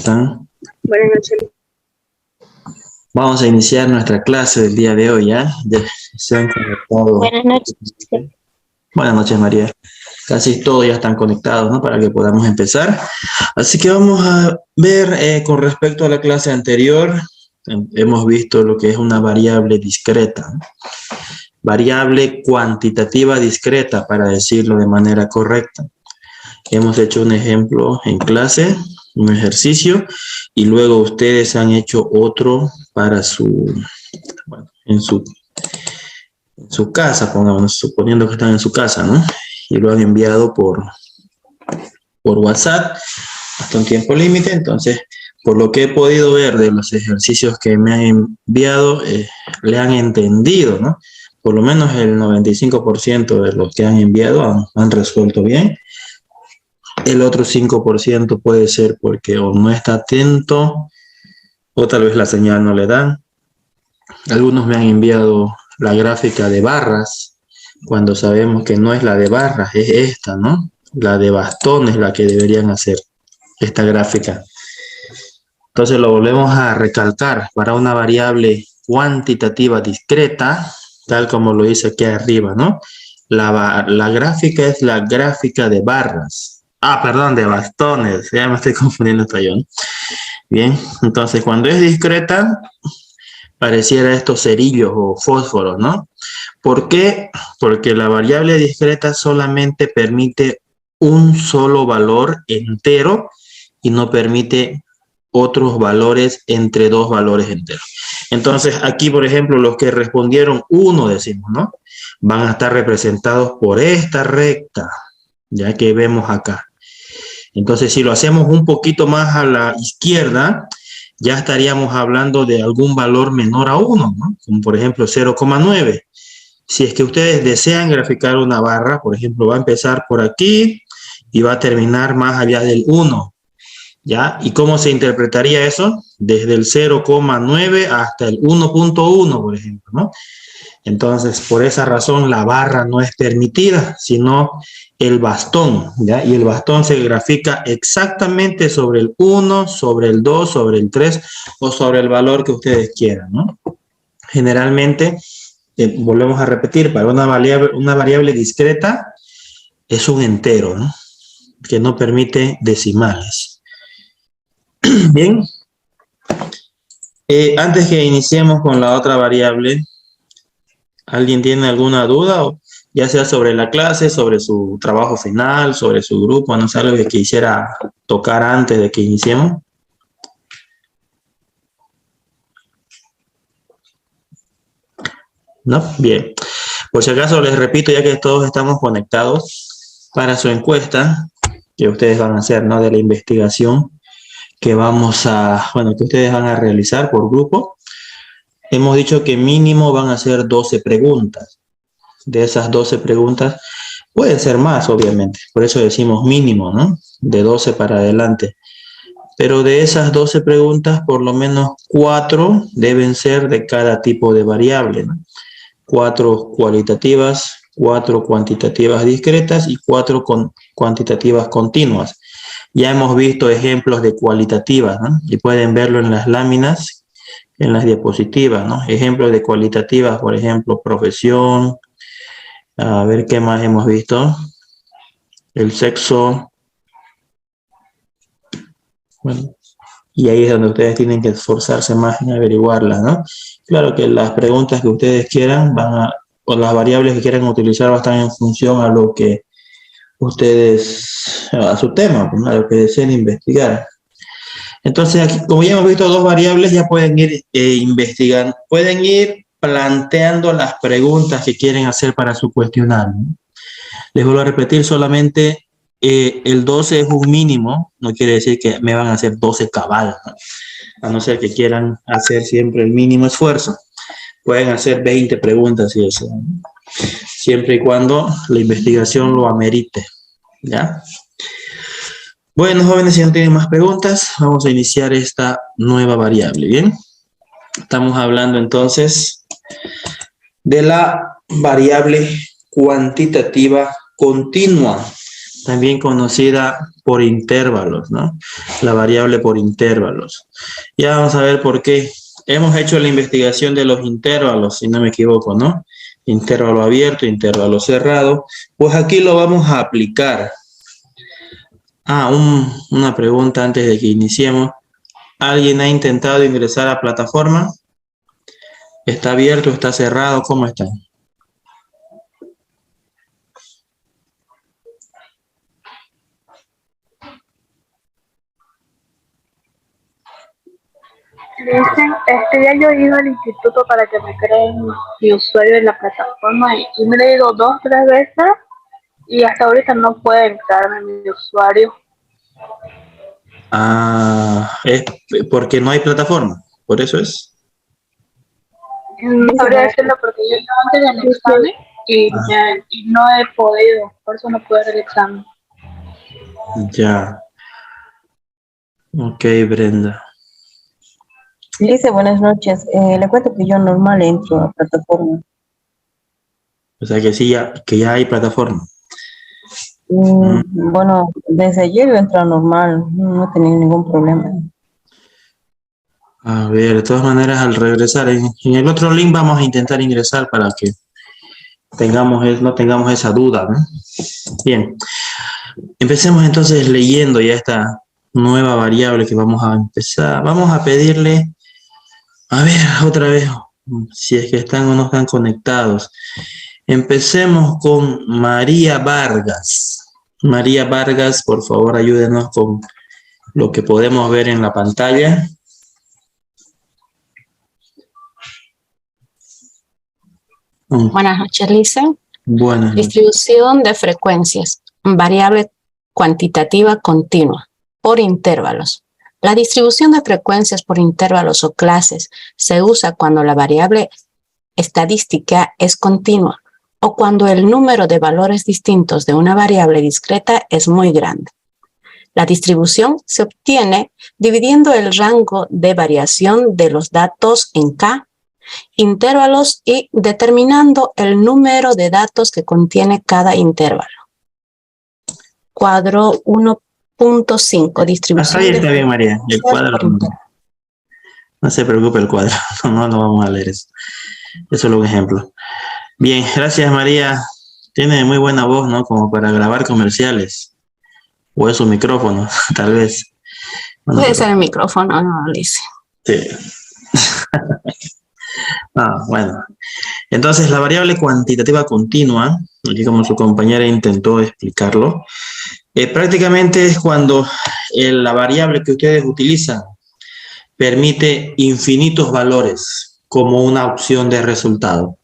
¿Están? Buenas noches. Vamos a iniciar nuestra clase del día de hoy, ¿ya? Ya se han conectado. Buenas noches. Buenas noches, María. Casi todos ya están conectados, ¿no? Para que podamos empezar. Así que vamos a ver con respecto a la clase anterior. Hemos visto lo que es una variable discreta, ¿no? Variable cuantitativa discreta, para decirlo de manera correcta. Hemos hecho un ejemplo en clase, un ejercicio, y luego ustedes han hecho otro para en su casa, pongamos, suponiendo que están en su casa, ¿no? Y lo han enviado por WhatsApp hasta un tiempo límite. Entonces, por lo que he podido ver de los ejercicios que me han enviado, le han entendido, ¿no? Por lo menos el 95% de los que han enviado han resuelto bien. El otro 5% puede ser porque o no está atento o tal vez la señal no le dan. Algunos me han enviado la gráfica de barras, cuando sabemos que no es la de barras, es esta, ¿no? La de bastones la que deberían hacer, esta gráfica. Entonces lo volvemos a recalcar. Para una variable cuantitativa discreta, tal como lo dice aquí arriba, ¿no? La gráfica es la gráfica de barras. Perdón, de bastones. Ya me estoy confundiendo hasta yo, ¿no? Bien, entonces cuando es discreta, pareciera estos cerillos o fósforos, ¿no? ¿Por qué? Porque la variable discreta solamente permite un solo valor entero y no permite otros valores entre dos valores enteros. Entonces, aquí, por ejemplo, los que respondieron 1, decimos, ¿no? Van a estar representados por esta recta, ya que vemos acá. Entonces, si lo hacemos un poquito más a la izquierda, ya estaríamos hablando de algún valor menor a 1, ¿no? Como por ejemplo 0,9. Si es que ustedes desean graficar una barra, por ejemplo, va a empezar por aquí y va a terminar más allá del 1, ¿ya? ¿Y cómo se interpretaría eso? Desde el 0,9 hasta el 1,1, por ejemplo, ¿no? Entonces, por esa razón, la barra no es permitida, sino el bastón, ¿ya? Y el bastón se grafica exactamente sobre el 1, sobre el 2, sobre el 3 o sobre el valor que ustedes quieran, ¿no? Generalmente, volvemos a repetir, para una variable discreta es un entero, ¿no? Que no permite decimales. Bien. Antes que iniciemos con la otra variable, ¿alguien tiene alguna duda? Ya sea sobre la clase, sobre su trabajo final, sobre su grupo, no sé, algo que quisiera tocar antes de que iniciemos. ¿No? Bien. Por si acaso les repito, ya que todos estamos conectados, para su encuesta que ustedes van a hacer, ¿no? De la investigación que que ustedes van a realizar por grupo. Hemos dicho que mínimo van a ser 12 preguntas. De esas 12 preguntas, pueden ser más, obviamente. Por eso decimos mínimo, ¿no? De 12 para adelante. Pero de esas 12 preguntas, por lo menos 4 deben ser de cada tipo de variable, ¿no? 4 cualitativas, 4 cuantitativas discretas y 4 cuantitativas continuas. Ya hemos visto ejemplos de cualitativas, ¿no? Y pueden verlo en las láminas, en las diapositivas, ¿no? Ejemplos de cualitativas, por ejemplo, profesión. A ver qué más hemos visto. El sexo. Bueno, y ahí es donde ustedes tienen que esforzarse más en averiguarlas, ¿no? Claro que las preguntas que ustedes quieran o las variables que quieran utilizar están en función a lo que ustedes, a su tema, a lo que deseen investigar. Entonces, aquí, como ya hemos visto dos variables, ya pueden ir investigando, pueden ir planteando las preguntas que quieren hacer para su cuestionario, ¿no? Les vuelvo a repetir, solamente el 12 es un mínimo, no quiere decir que me van a hacer 12 cabal, ¿no? A no ser que quieran hacer siempre el mínimo esfuerzo. Pueden hacer 20 preguntas y eso, ¿no? Siempre y cuando la investigación lo amerite, ¿ya? Bueno, jóvenes, si no tienen más preguntas, vamos a iniciar esta nueva variable, ¿bien? Estamos hablando entonces de la variable cuantitativa continua. también conocida por intervalos, ¿no? La variable por intervalos. Ya vamos a ver por qué. Hemos hecho la investigación de los intervalos, si no me equivoco, ¿no? Intervalo abierto, intervalo cerrado. Pues aquí lo vamos a aplicar. Una pregunta antes de que iniciemos. ¿Alguien ha intentado ingresar a plataforma? ¿Está abierto? ¿Está cerrado? ¿Cómo está? Dicen, ya yo he ido al instituto para que me creen mi usuario en la plataforma y me he ido 2, 3 veces y hasta ahorita no pueden crearme mi usuario. Es porque no hay plataforma, por eso es. No sabría decirlo porque yo estaba antes del examen y no he podido, por eso no puedo hacer el examen. Ya. Ok, Brenda. Dice, buenas noches. Le cuento que yo normal entro a plataforma. O sea que sí, que ya hay plataforma. Bueno, desde ayer yo entro normal, no he tenido ningún problema. A ver, de todas maneras, al regresar, en el otro link vamos a intentar ingresar para que no tengamos esa duda, ¿no? Bien. Empecemos entonces leyendo ya esta nueva variable que vamos a empezar. Vamos a pedirle, a ver, otra vez, si es que están o no están conectados. Empecemos con María Vargas. María Vargas, por favor, ayúdenos con lo que podemos ver en la pantalla. Buenas noches, Lisa. Buenas noches. Distribución de frecuencias. Variable cuantitativa continua por intervalos. La distribución de frecuencias por intervalos o clases se usa cuando la variable estadística es continua o cuando el número de valores distintos de una variable discreta es muy grande. La distribución se obtiene dividiendo el rango de variación de los datos en K, intervalos y determinando el número de datos que contiene cada intervalo. Cuadro 1.5, distribución. Hasta ahí está bien, María. El cuadro. No se preocupe el cuadro, no lo vamos a leer eso. Eso es un ejemplo. Bien, gracias, María. Tiene muy buena voz, ¿no? Como para grabar comerciales. O es un micrófono, tal vez. Bueno, puede ser el micrófono, no, Alicia. Sí. Bueno. Entonces, la variable cuantitativa continua, aquí como su compañera intentó explicarlo, prácticamente es cuando la variable que ustedes utilizan permite infinitos valores como una opción de resultado.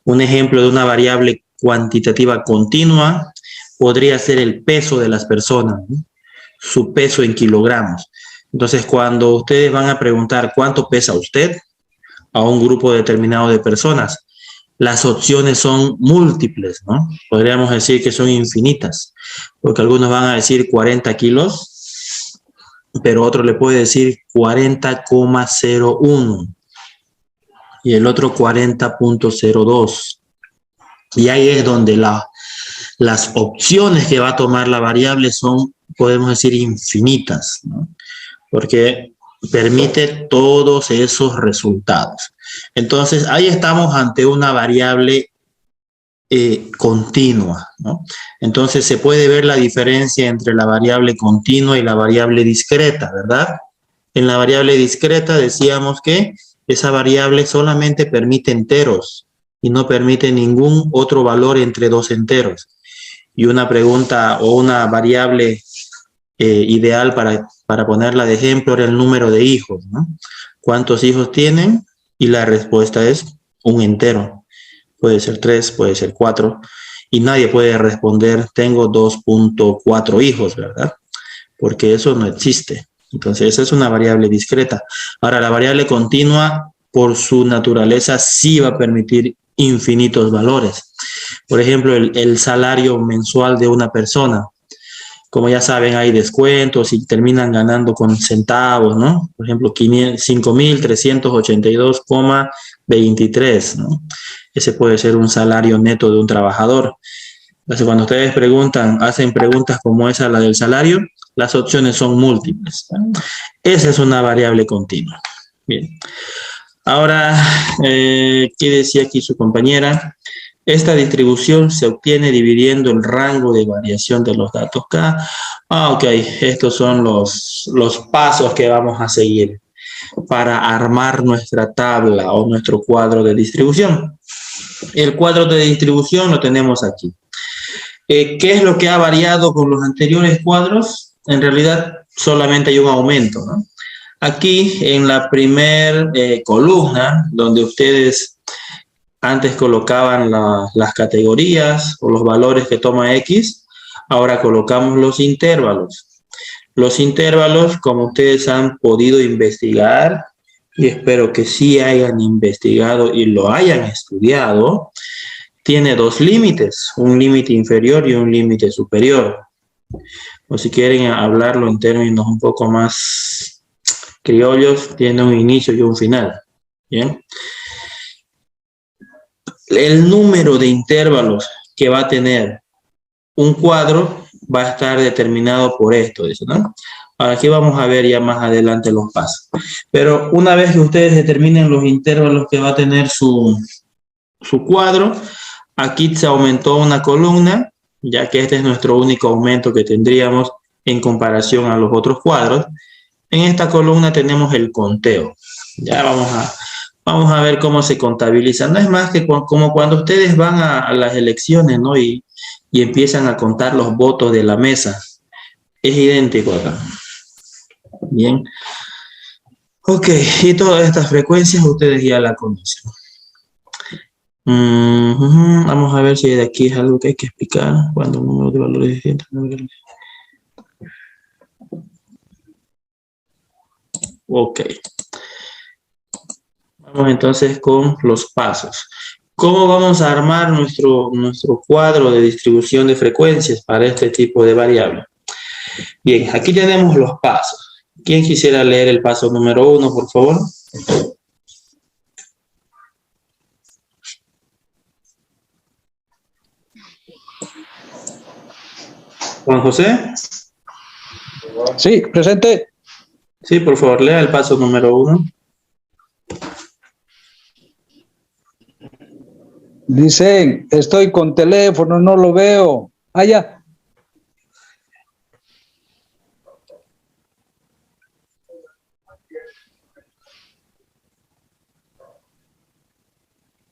Un ejemplo de una variable cuantitativa continua podría ser el peso de las personas, ¿no? Su peso en kilogramos. Entonces, cuando ustedes van a preguntar cuánto pesa usted a un grupo determinado de personas, las opciones son múltiples, ¿no? Podríamos decir que son infinitas, porque algunos van a decir 40 kilos, pero otro le puede decir 40,01 y el otro 40,02. Y ahí es donde las opciones que va a tomar la variable son, podemos decir, infinitas, ¿no? Porque permite todos esos resultados. Entonces, ahí estamos ante una variable continua, ¿no? Entonces, se puede ver la diferencia entre la variable continua y la variable discreta, ¿verdad? En la variable discreta decíamos que esa variable solamente permite enteros y no permite ningún otro valor entre dos enteros. Y una pregunta o una variable ideal para ponerla de ejemplo era el número de hijos, ¿no? ¿Cuántos hijos tienen? Y la respuesta es un entero. Puede ser 3, puede ser 4. Y nadie puede responder, tengo 2.4 hijos, ¿verdad? Porque eso no existe. Entonces, esa es una variable discreta. Ahora, la variable continua, por su naturaleza, sí va a permitir infinitos valores. Por ejemplo, el salario mensual de una persona. Como ya saben, hay descuentos y terminan ganando con centavos, ¿no? Por ejemplo, 5.382,23, ¿no? Ese puede ser un salario neto de un trabajador. Entonces, cuando ustedes hacen preguntas como esa, la del salario, las opciones son múltiples. Esa es una variable continua. Bien. Ahora, ¿qué decía aquí su compañera? Esta distribución se obtiene dividiendo el rango de variación de los datos K. Ok, estos son los pasos que vamos a seguir para armar nuestra tabla o nuestro cuadro de distribución. El cuadro de distribución lo tenemos aquí. ¿Qué es lo que ha variado con los anteriores cuadros? En realidad solamente hay un aumento, ¿no? Aquí en la primer columna, donde ustedes antes colocaban las categorías o los valores que toma X, ahora colocamos los intervalos. Los intervalos, como ustedes han podido investigar, y espero que sí hayan investigado y lo hayan estudiado, tiene dos límites, un límite inferior y un límite superior. O si quieren hablarlo en términos un poco más criollos, tiene un inicio y un final. ¿Bien? El número de intervalos que va a tener un cuadro va a estar determinado por esto, dice, ¿no? Ahora aquí vamos a ver ya más adelante los pasos. Pero una vez que ustedes determinen los intervalos que va a tener su cuadro, aquí se aumentó una columna, ya que este es nuestro único aumento que tendríamos en comparación a los otros cuadros. En esta columna tenemos el conteo. Ya vamos a ver cómo se contabiliza. No es más que como cuando ustedes van a las elecciones, ¿no? Y empiezan a contar los votos de la mesa. Es idéntico acá. Bien. Ok, y todas estas frecuencias ustedes ya la conocen. Vamos a ver si de aquí es algo que hay que explicar. Cuando un número de valores distintos. Ok. Vamos entonces con los pasos. ¿Cómo vamos a armar nuestro cuadro de distribución de frecuencias para este tipo de variable? Bien, aquí tenemos los pasos. ¿Quién quisiera leer el paso número 1, por favor? Juan José. Sí, presente. Sí, por favor, lea el paso número 1. Dicen, estoy con teléfono, no lo veo. Ah, ya.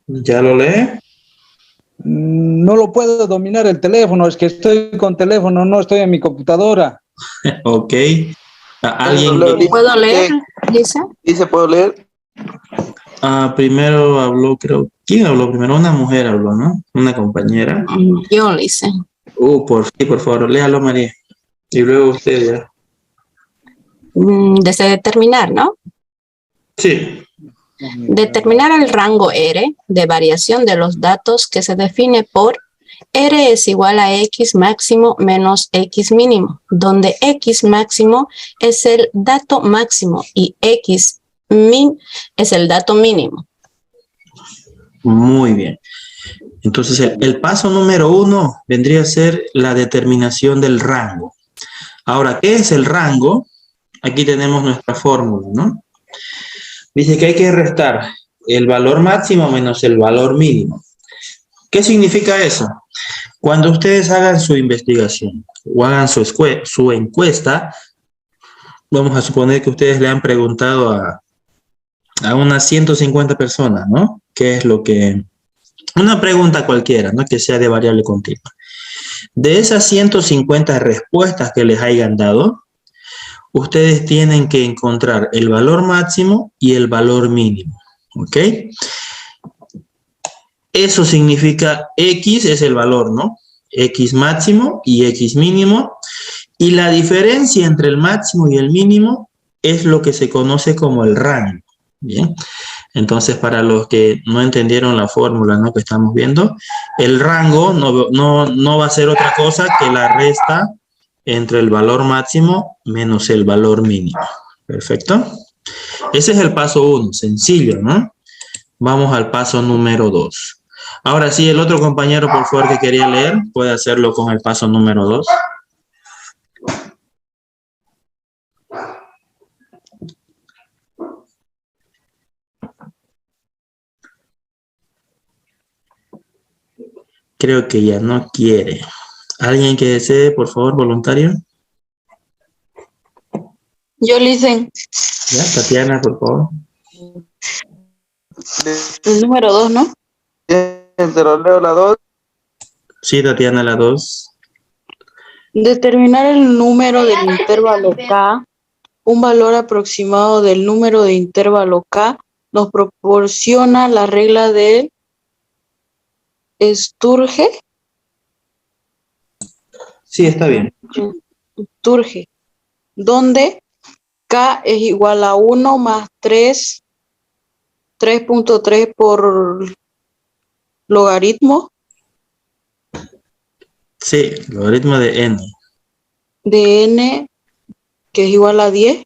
¿Ya lo lee? No lo puedo dominar el teléfono, es que estoy con teléfono, no estoy en mi computadora. Ok. ¿Alguien? ¿Puedo leer, dice? Dice, ¿puedo leer? Primero habló, creo. ¿Quién habló primero? Una mujer habló, ¿no? Una compañera. Yo le hice. Por favor, léalo, María. Y luego usted ya. Desde determinar, ¿no? Sí. Determinar el rango R de variación de los datos que se define por R es igual a X máximo menos X mínimo, donde X máximo es el dato máximo y X min es el dato mínimo. Muy bien. Entonces, el paso número 1 vendría a ser la determinación del rango. Ahora, ¿qué es el rango? Aquí tenemos nuestra fórmula, ¿no? Dice que hay que restar el valor máximo menos el valor mínimo. ¿Qué significa eso? Cuando ustedes hagan su investigación o hagan su encuesta, vamos a suponer que ustedes le han preguntado a unas 150 personas, ¿no? ¿Qué es lo que...? Una pregunta cualquiera, ¿no? Que sea de variable continua. De esas 150 respuestas que les hayan dado, ustedes tienen que encontrar el valor máximo y el valor mínimo, ¿ok? Eso significa X es el valor, ¿no? X máximo y X mínimo. Y la diferencia entre el máximo y el mínimo es lo que se conoce como el rango, ¿bien? Entonces, para los que no entendieron la fórmula, ¿no? Que estamos viendo, el rango no va a ser otra cosa que la resta entre el valor máximo menos el valor mínimo. ¿Perfecto? Ese es el paso 1, sencillo, ¿no? Vamos al paso número 2. Ahora sí, el otro compañero, por favor, que quería leer, puede hacerlo con el paso número 2. Creo que ya no quiere. ¿Alguien que desee, por favor, voluntario? Yo le hice Ya, Tatiana, por favor. el número 2, ¿no? Te lo leo la 2. Sí, Tatiana, la 2. Determinar el número del intervalo K, un valor aproximado del número de intervalo K, nos proporciona la regla de Sturge, Sí, está bien. donde K es igual a 1 más 3.3 por logaritmo Sí, logaritmo de n. de n, que es igual a 10,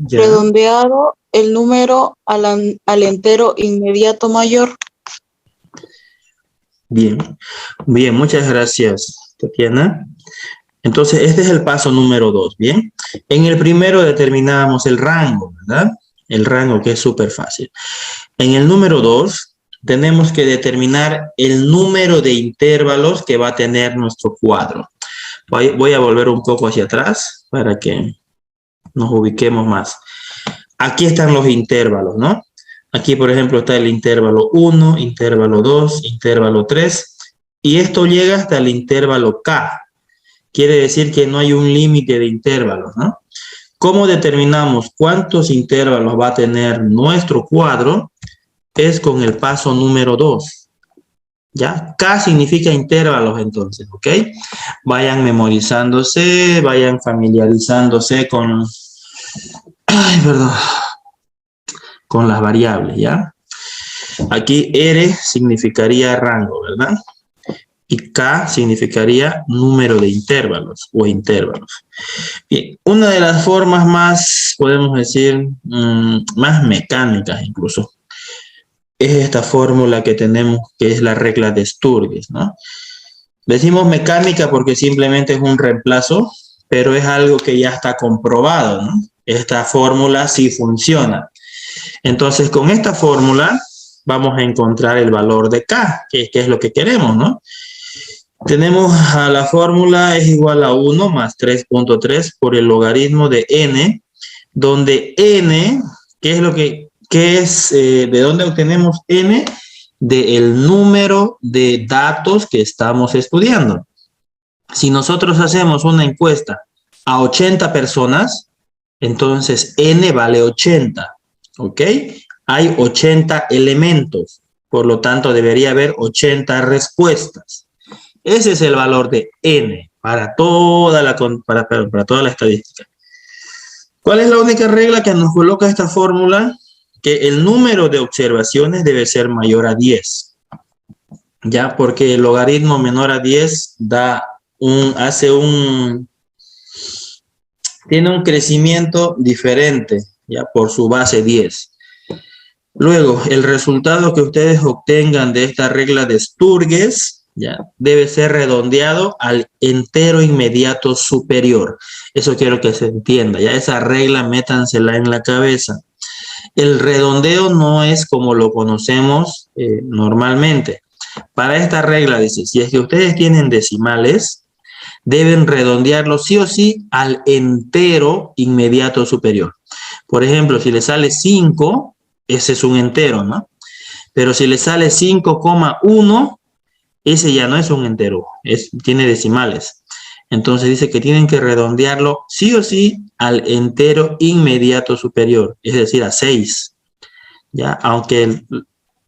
Ya. redondeado el número al entero inmediato mayor. Bien. Bien, muchas gracias, Tatiana. Entonces, este es el paso número 2, ¿bien? En el primero determinábamos el rango, ¿verdad? El rango, que es súper fácil. En el número 2, tenemos que determinar el número de intervalos que va a tener nuestro cuadro. Voy a volver un poco hacia atrás para que nos ubiquemos más. Aquí están los intervalos, ¿no? Aquí, por ejemplo, está el intervalo 1, intervalo 2, intervalo 3, y esto llega hasta el intervalo K. Quiere decir que no hay un límite de intervalos, ¿no? ¿Cómo determinamos cuántos intervalos va a tener nuestro cuadro? Es con el paso número 2. ¿Ya? K significa intervalos, entonces, ¿ok? Vayan memorizándose, vayan familiarizándose con... Ay, perdón. Con las variables, ¿ya? Aquí R significaría rango, ¿verdad? Y K significaría número de intervalos o intervalos. Bien, una de las formas más, podemos decir, más mecánicas incluso, es esta fórmula que tenemos, que es la regla de Sturges, ¿no? Decimos mecánica porque simplemente es un reemplazo, pero es algo que ya está comprobado, ¿no? Esta fórmula sí funciona. Entonces, con esta fórmula vamos a encontrar el valor de K, que es lo que queremos, ¿no? Tenemos a la fórmula es igual a 1 más 3.3 por el logaritmo de n, donde n, ¿qué es lo que es, de dónde obtenemos n? Del número de datos que estamos estudiando. Si nosotros hacemos una encuesta a 80 personas, entonces n vale 80, ¿ok? Hay 80 elementos, por lo tanto debería haber 80 respuestas. Ese es el valor de n para toda la estadística. ¿Cuál es la única regla que nos coloca esta fórmula? Que el número de observaciones debe ser mayor a 10. Ya, porque el logaritmo menor a 10 tiene un crecimiento diferente, ya, por su base 10. Luego, el resultado que ustedes obtengan de esta regla de Sturges, ya, debe ser redondeado al entero inmediato superior. Eso quiero que se entienda, ya esa regla métansela en la cabeza. El redondeo no es como lo conocemos normalmente. Para esta regla dice, si es que ustedes tienen decimales, deben redondearlo sí o sí al entero inmediato superior. Por ejemplo, si le sale 5, ese es un entero, ¿no? Pero si le sale 5,1, ese ya no es un entero, tiene decimales. Entonces dice que tienen que redondearlo sí o sí al entero inmediato superior, es decir, a 6. ¿Ya? Aunque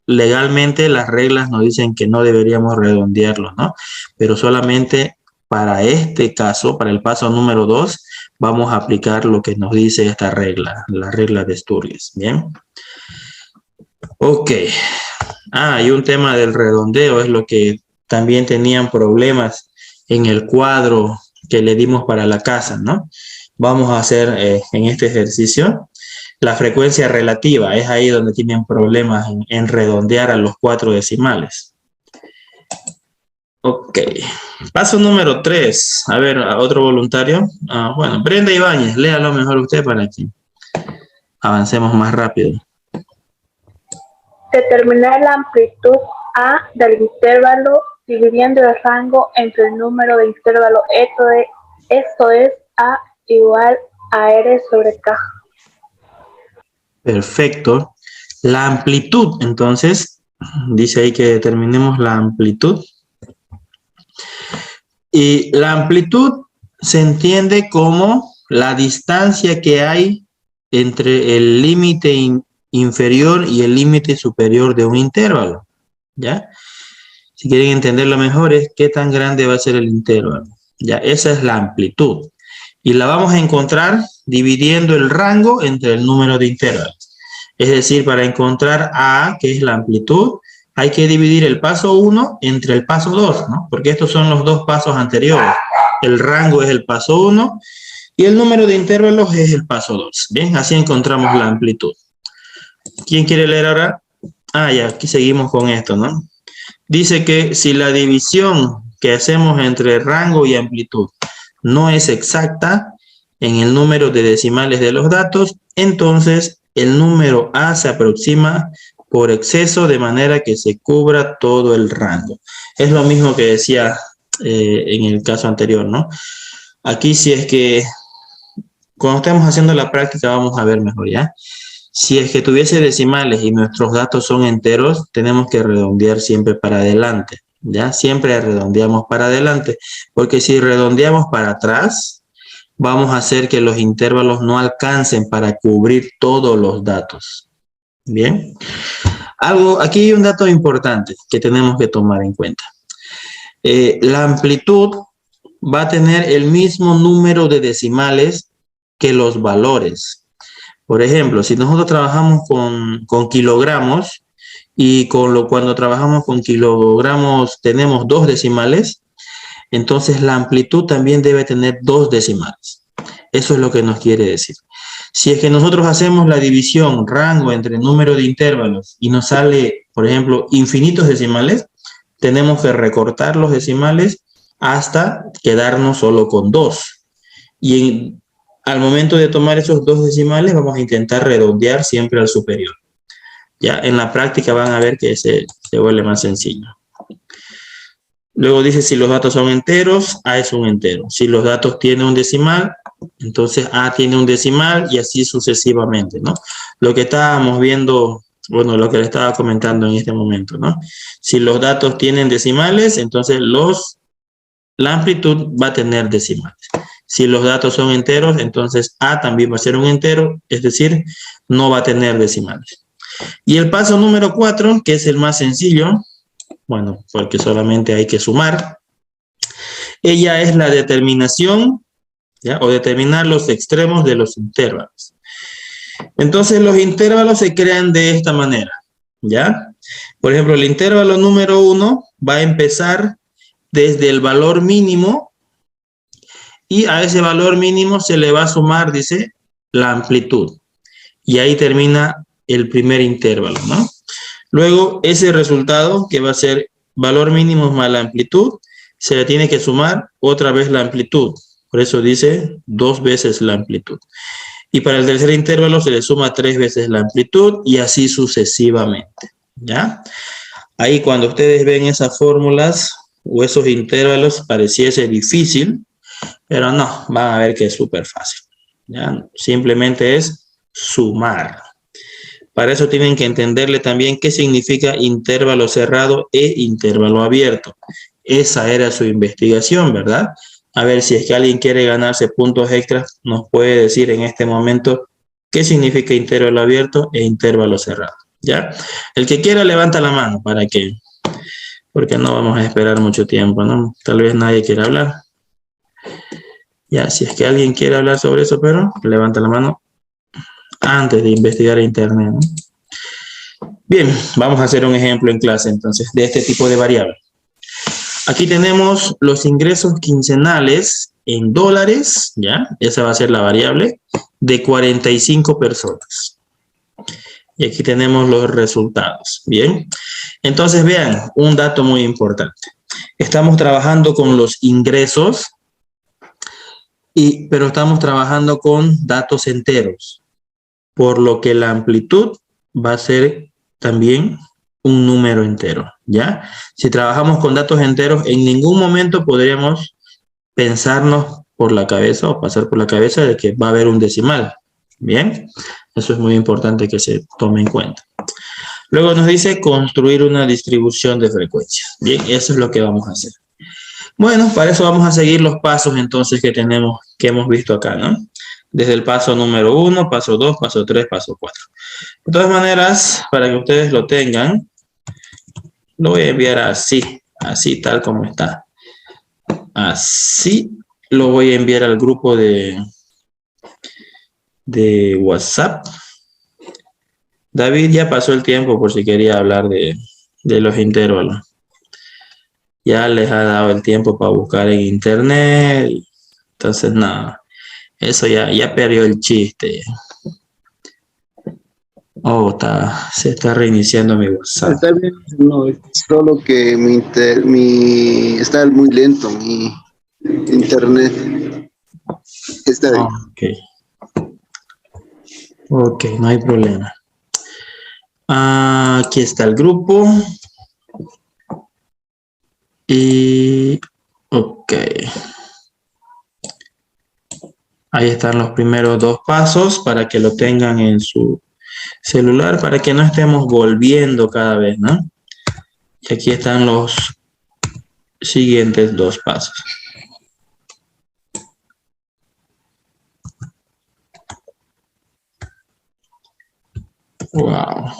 legalmente las reglas nos dicen que no deberíamos redondearlo, ¿no? Pero solamente para este caso, para el paso número 2, vamos a aplicar lo que nos dice esta regla, la regla de Sturges, ¿bien? Ok. Y un tema del redondeo es lo que también tenían problemas en el cuadro que le dimos para la casa, ¿no? Vamos a hacer en este ejercicio, la frecuencia relativa, es ahí donde tienen problemas en redondear a los 4 decimales. Ok, paso número 3. A ver, otro voluntario. Bueno, Brenda Ibáñez, léalo mejor usted para que avancemos más rápido. Determinar la amplitud A del intervalo dividiendo el rango entre el número de intervalos. Esto es A igual a R sobre K. Perfecto. La amplitud, entonces, dice ahí que determinemos la amplitud. Y la amplitud se entiende como la distancia que hay entre el límite inferior y el límite superior de un intervalo, ¿ya? Si quieren entenderlo mejor, es qué tan grande va a ser el intervalo. Ya, esa es la amplitud. Y la vamos a encontrar dividiendo el rango entre el número de intervalos. Es decir, para encontrar A, que es la amplitud, hay que dividir el paso 1 entre el paso 2, ¿no? Porque estos son los dos pasos anteriores. El rango es el paso 1 y el número de intervalos es el paso 2. Bien, así encontramos la amplitud. ¿Quién quiere leer ahora? Ya, aquí seguimos con esto, ¿no? Dice que si la división que hacemos entre rango y amplitud no es exacta en el número de decimales de los datos, entonces el número A se aproxima por exceso de manera que se cubra todo el rango. Es lo mismo que decía en el caso anterior, ¿no? Aquí si es que cuando estemos haciendo la práctica vamos a ver mejor, ¿ya? Si es que tuviese decimales y nuestros datos son enteros, tenemos que redondear siempre para adelante, ¿ya? Siempre redondeamos para adelante, porque si redondeamos para atrás, vamos a hacer que los intervalos no alcancen para cubrir todos los datos. Bien. Aquí hay un dato importante que tenemos que tomar en cuenta. La amplitud va a tener el mismo número de decimales que los valores. Por ejemplo, si nosotros trabajamos con kilogramos y cuando trabajamos con kilogramos tenemos 2 decimales, entonces la amplitud también debe tener 2 decimales. Eso es lo que nos quiere decir. Si es que nosotros hacemos la división rango entre número de intervalos y nos sale, por ejemplo, infinitos decimales, tenemos que recortar los decimales hasta quedarnos solo con 2. Y al momento de tomar esos 2 decimales vamos a intentar redondear siempre al superior. Ya en la práctica van a ver que se vuelve más sencillo. Luego dice si los datos son enteros, A es un entero. Si los datos tienen un decimal, entonces A tiene un decimal y así sucesivamente, ¿no? Lo que estábamos viendo, bueno, lo que le estaba comentando en este momento, ¿no? Si los datos tienen decimales, entonces la amplitud va a tener decimales. Si los datos son enteros, entonces A también va a ser un entero, es decir, no va a tener decimales. Y el paso número 4, que es el más sencillo, bueno, porque solamente hay que sumar, ella es la determinación, ¿ya? O determinar los extremos de los intervalos. Entonces los intervalos se crean de esta manera, ¿ya? Por ejemplo, el intervalo número 1 va a empezar desde el valor mínimo y a ese valor mínimo se le va a sumar, dice, la amplitud. Y ahí termina el primer intervalo, ¿no? Luego, ese resultado, que va a ser valor mínimo más la amplitud, se le tiene que sumar otra vez la amplitud. Por eso dice 2 veces la amplitud. Y para el tercer intervalo se le suma 3 veces la amplitud y así sucesivamente, ¿ya? Ahí cuando ustedes ven esas fórmulas o esos intervalos pareciese difícil, pero no, van a ver que es súper fácil, ¿ya? Simplemente es sumar. Para eso tienen que entenderle también qué significa intervalo cerrado e intervalo abierto. Esa era su investigación, ¿verdad? A ver, si es que alguien quiere ganarse puntos extras, nos puede decir en este momento qué significa intervalo abierto e intervalo cerrado, ¿ya? El que quiera levanta la mano porque no vamos a esperar mucho tiempo, ¿no? Tal vez nadie quiera hablar. Ya, si es que alguien quiere hablar sobre eso, pero levanta la mano antes de investigar en internet, ¿no? Bien, vamos a hacer un ejemplo en clase entonces de este tipo de variable. Aquí tenemos los ingresos quincenales en dólares, ¿ya? Esa va a ser la variable de 45 personas. Y aquí tenemos los resultados, ¿bien? Entonces, vean, un dato muy importante. Estamos trabajando con los ingresos, pero estamos trabajando con datos enteros, por lo que la amplitud va a ser también un número entero, ¿ya? Si trabajamos con datos enteros, en ningún momento podríamos pensarnos por la cabeza o pasar por la cabeza de que va a haber un decimal, ¿bien? Eso es muy importante que se tome en cuenta. Luego nos dice construir una distribución de frecuencias. Bien, eso es lo que vamos a hacer. Bueno, para eso vamos a seguir los pasos entonces que hemos visto acá, ¿no? Desde el paso número 1, paso 2, paso 3, paso 4. De todas maneras, para que ustedes lo tengan, lo voy a enviar así tal como está. Así lo voy a enviar al grupo de WhatsApp. David ya pasó el tiempo por si quería hablar de los intervalos. Ya les ha dado el tiempo para buscar en internet. Entonces, nada. Eso ya perdió el chiste. Oh, se está reiniciando mi WhatsApp. Está bien, no, es solo que está muy lento mi internet. Está bien. Ok, no hay problema. Aquí está el grupo. Y, ok. Ahí están los primeros 2 pasos para que lo tengan en su celular, para que no estemos volviendo cada vez, ¿no? Y aquí están los siguientes 2 pasos. Wow.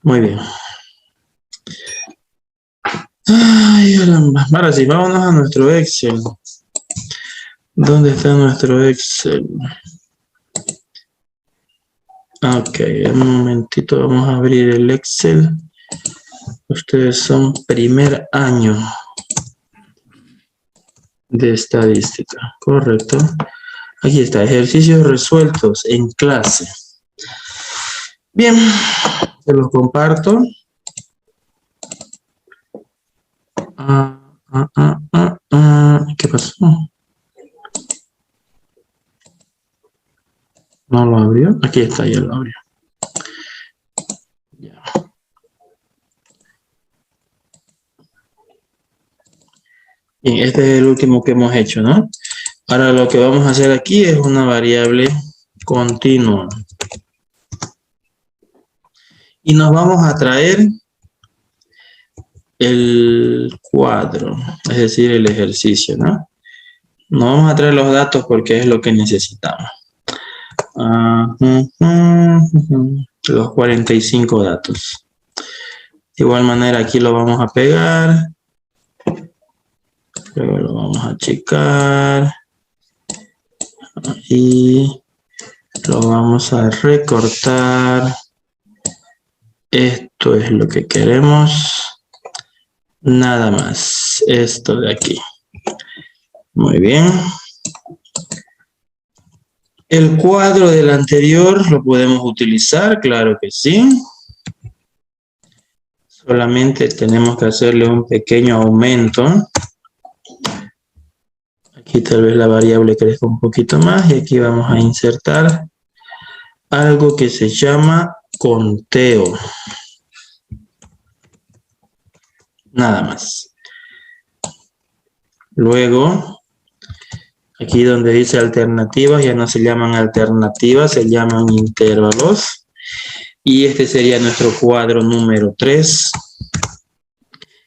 Muy bien. Ay, caramba. Ahora sí, vámonos a nuestro Excel. ¿Dónde está nuestro Excel? Ok, un momentito, vamos a abrir el Excel. Ustedes son primer año de estadística, correcto. Aquí está, ejercicios resueltos en clase. Bien, se los comparto. ¿Qué pasó? ¿No lo abrió? Aquí está, ya lo abrió. Ya. Bien, este es el último que hemos hecho, ¿no? Ahora lo que vamos a hacer aquí es una variable continua. Y nos vamos a traer el cuadro, es decir, el ejercicio, ¿no? No vamos a traer los datos porque es lo que necesitamos. Los 45 datos. De igual manera aquí lo vamos a pegar. Luego lo vamos a checar. Y lo vamos a recortar. Esto es lo que queremos. Nada más. Esto de aquí. Muy bien. El cuadro del anterior lo podemos utilizar, claro que sí. Solamente tenemos que hacerle un pequeño aumento. Aquí tal vez la variable crezca un poquito más y aquí vamos a insertar algo que se llama conteo. Nada más. Luego, aquí donde dice alternativas, ya no se llaman alternativas, se llaman intervalos. Y este sería nuestro cuadro número 3.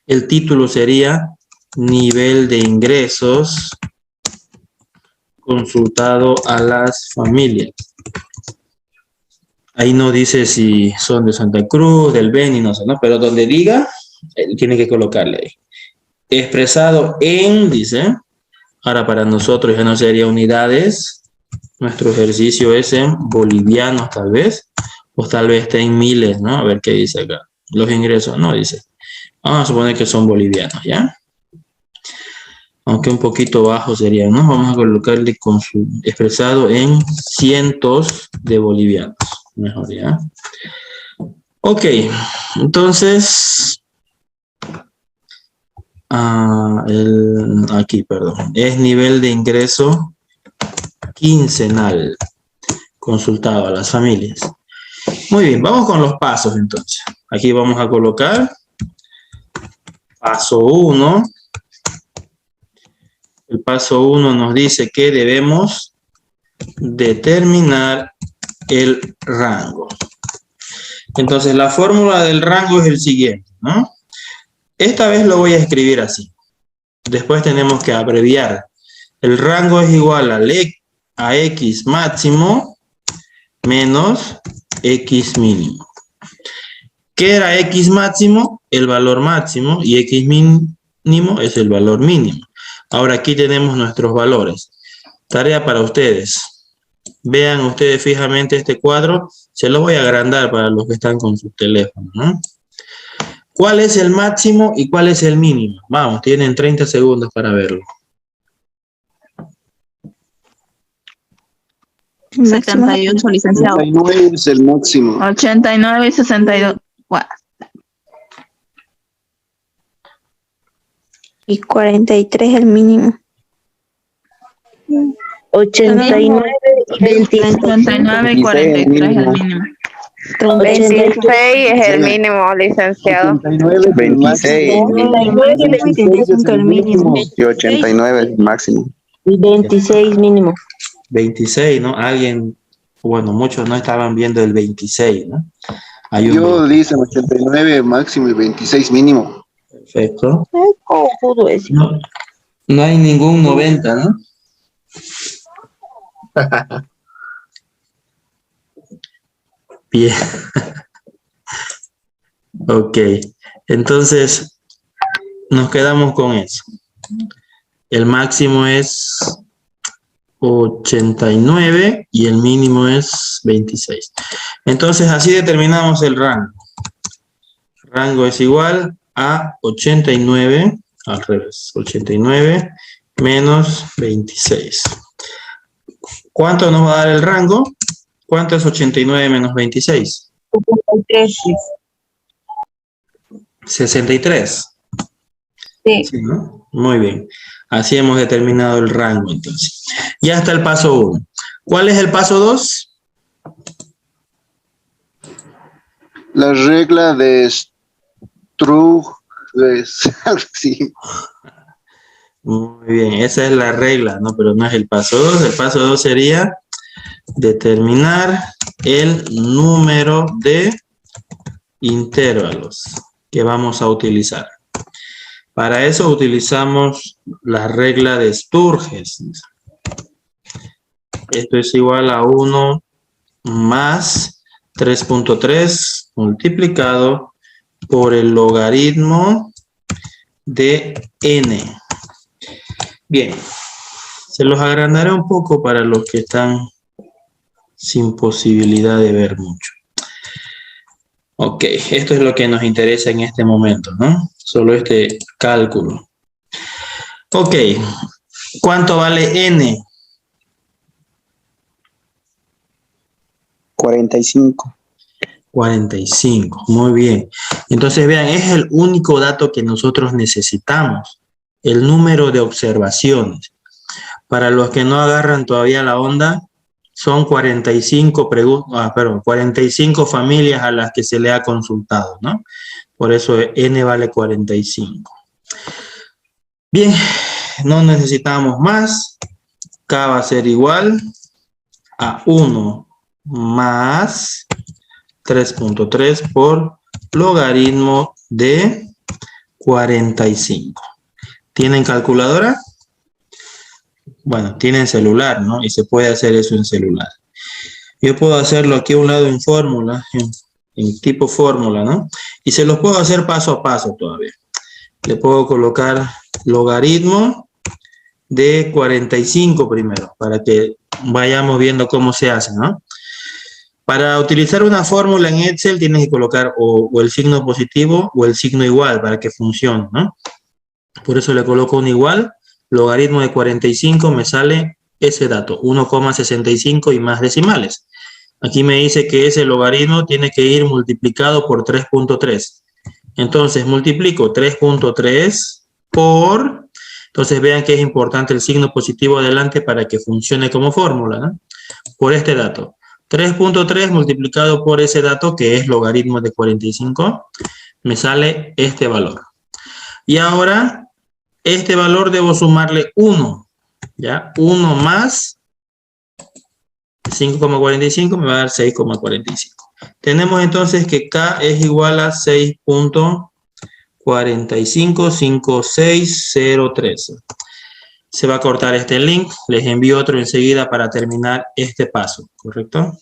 El título sería nivel de ingresos consultado a las familias. Ahí no dice si son de Santa Cruz, del Beni, no sé, ¿no? Pero donde diga, él tiene que colocarle ahí. Expresado en, dice. Ahora para nosotros ya no sería unidades, Nuestro ejercicio es en bolivianos tal vez, o tal vez está en miles, ¿no? A ver qué dice acá. Los ingresos, no dice. Vamos a suponer que son bolivianos, ¿ya? Aunque un poquito bajo sería, ¿no? Vamos a colocarle con su expresado en cientos de bolivianos. Mejor, ¿ya? Ok, entonces... aquí, perdón. Es nivel de ingreso quincenal consultado a las familias. Muy bien, vamos con los pasos entonces. Aquí vamos a colocar paso 1. El paso 1 nos dice que debemos determinar el rango. Entonces, la fórmula del rango es el siguiente, ¿no? Esta vez lo voy a escribir así. Después tenemos que abreviar. El rango es igual a X máximo menos X mínimo. ¿Qué era X máximo? El valor máximo, y X mínimo es el valor mínimo. Ahora aquí tenemos nuestros valores. Tarea para ustedes. Vean ustedes fijamente este cuadro. Se lo voy a agrandar para los que están con su teléfono, ¿no? ¿Cuál es el máximo y cuál es el mínimo? Vamos, tienen 30 segundos para verlo. 78, licenciado. 89 es el máximo. 89 y 62. Wow. Y 43 el mínimo. 89 y 26. 89 y 43 el mínimo. 26 es el mínimo, licenciado. 26. 89 y 26 es el mínimo. Y 89 es el máximo. Y 26 mínimo. 26, ¿no? Alguien, bueno, muchos no estaban viendo el 26, ¿no? Yo dicen 89 máximo y 26 mínimo. Perfecto. ¿Cómo pudo decir? No hay ningún 90, ¿no? Bien. Ok. Entonces, nos quedamos con eso. El máximo es 89 y el mínimo es 26. Entonces, así determinamos el rango. Rango es igual a 89, al revés, 89 menos 26. ¿Cuánto nos va a dar el rango? ¿Cuánto es 89 menos 26? 63. Sí. Sí, ¿no? Muy bien. Así hemos determinado el rango entonces. Ya está el paso 1. ¿Cuál es el paso 2? La regla de sí. Muy bien, esa es la regla, ¿no? Pero no es el paso 2. El paso 2 sería determinar el número de intervalos que vamos a utilizar. Para eso utilizamos la regla de Sturges. Esto es igual a 1 más 3.3 multiplicado por el logaritmo de n. Bien, se los agrandaré un poco para los que están sin posibilidad de ver mucho. Ok, esto es lo que nos interesa en este momento, ¿no? Solo este cálculo. Ok, ¿cuánto vale n? 45. 45, muy bien. Entonces vean, es el único dato que nosotros necesitamos, el número de observaciones. Para los que no agarran todavía la onda, son 45 familias a las que se le ha consultado, ¿no? Por eso n vale 45. Bien, no necesitamos más. K va a ser igual a 1 más 3.3 por logaritmo de 45. ¿Tienen calculadora? Bueno, tienen celular, ¿no? Y se puede hacer eso en celular. Yo puedo hacerlo aquí a un lado en fórmula, en tipo fórmula, ¿no? Y se los puedo hacer paso a paso todavía. Le puedo colocar logaritmo de 45 primero, para que vayamos viendo cómo se hace, ¿no? Para utilizar una fórmula en Excel tienes que colocar o el signo positivo o el signo igual para que funcione, ¿no? Por eso le coloco un igual. Logaritmo de 45 me sale ese dato, 1,65 y más decimales. Aquí me dice que ese logaritmo tiene que ir multiplicado por 3.3. Entonces multiplico 3.3 por... Entonces vean que es importante el signo positivo adelante para que funcione como fórmula, ¿no? Por este dato. 3.3 multiplicado por ese dato, que es logaritmo de 45, me sale este valor. Y ahora, este valor debo sumarle 1, ¿ya? 1 más 5,45 me va a dar 6,45. Tenemos entonces que K es igual a 6.455603. Se va a cortar este link, les envío otro enseguida para terminar este paso, ¿correcto?